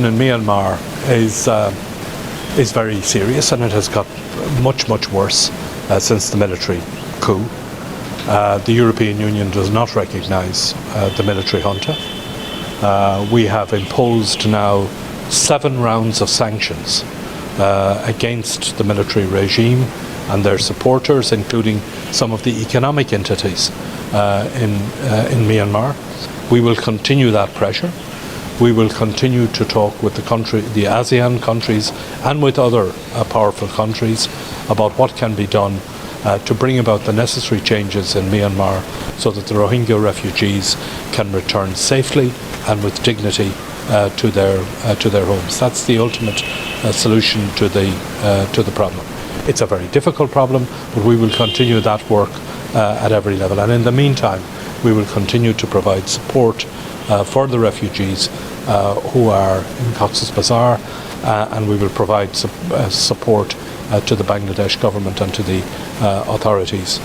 In Myanmar is very serious, and it has got much worse since the military coup. The European Union does not recognise the military junta. We have imposed now 7 rounds of sanctions against the military regime and their supporters, including some of the economic entities in Myanmar. We will continue that pressure. We will continue to talk with the ASEAN countries and with other powerful countries about what can be done to bring about the necessary changes in Myanmar so that the Rohingya refugees can return safely and with dignity to their homes. That's the ultimate solution to the problem. It's a very difficult problem, but we will continue that work at every level. And in the meantime, we will continue to provide support for the refugees who are in Cox's Bazar, and we will provide support to the Bangladesh government and to the authorities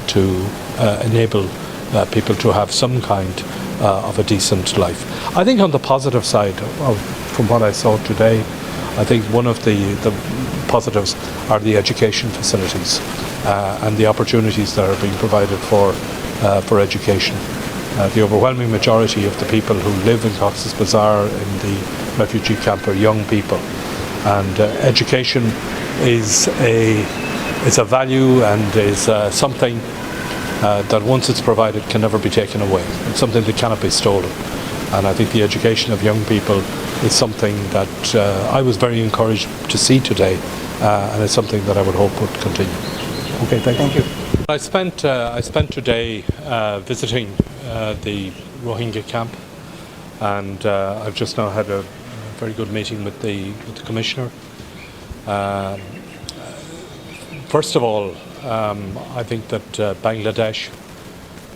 to enable people to have some kind of a decent life. I think on the positive side, from what I saw today, I think one of the positives are the education facilities and the opportunities that are being provided for education. The overwhelming majority of the people who live in Cox's Bazar in the refugee camp are young people, and education is a value and is something that once it's provided can never be taken away. It's something that cannot be stolen, and I think the education of young people is something that I was very encouraged to see today, and it's something that I would hope would continue. Okay, thank you. I spent today visiting the Rohingya camp, and I've just now had a very good meeting with the Commissioner. First of all, I think that Bangladesh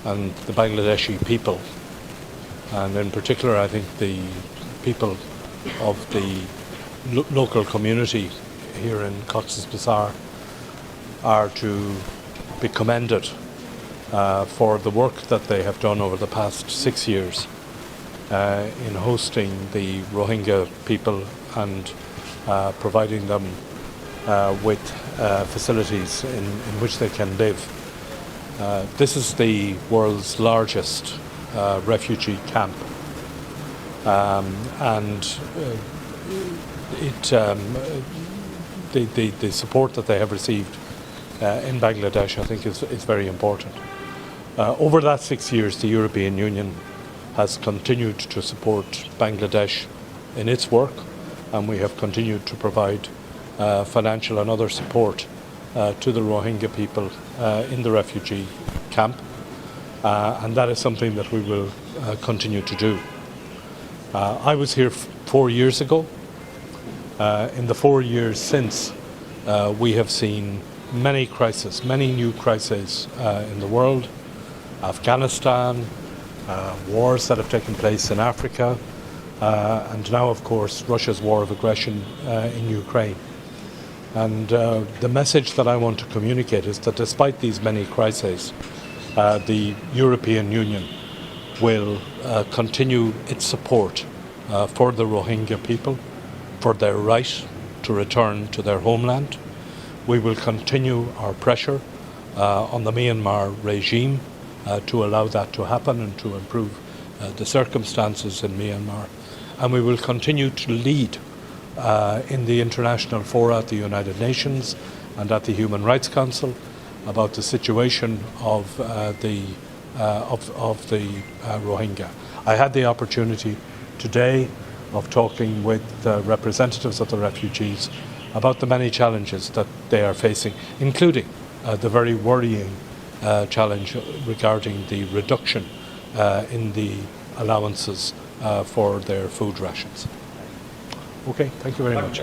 and the Bangladeshi people, and in particular I think the people of the local community here in Cox's Bazar, are to be commended for the work that they have done over the past 6 years in hosting the Rohingya people and providing them with facilities in which they can live. This is the world's largest refugee camp, and the support that they have received in Bangladesh, I think, is very important. Over that 6 years, the European Union has continued to support Bangladesh in its work, and we have continued to provide financial and other support to the Rohingya people in the refugee camp, and that is something that we will continue to do. I was here 4 years ago. In the 4 years since, we have seen many crises, many new crises in the world. Afghanistan, wars that have taken place in Africa, and now, of course, Russia's war of aggression in Ukraine. And the message that I want to communicate is that despite these many crises, the European Union will continue its support for the Rohingya people, for their right to return to their homeland. We will continue our pressure on the Myanmar regime to allow that to happen and to improve the circumstances in Myanmar. And we will continue to lead in the international fora at the United Nations and at the Human Rights Council about the situation of the Rohingya. I had the opportunity today of talking with representatives of the refugees about the many challenges that they are facing, including the very worrying challenge regarding the reduction in the allowances for their food rations. Okay, thank you very much.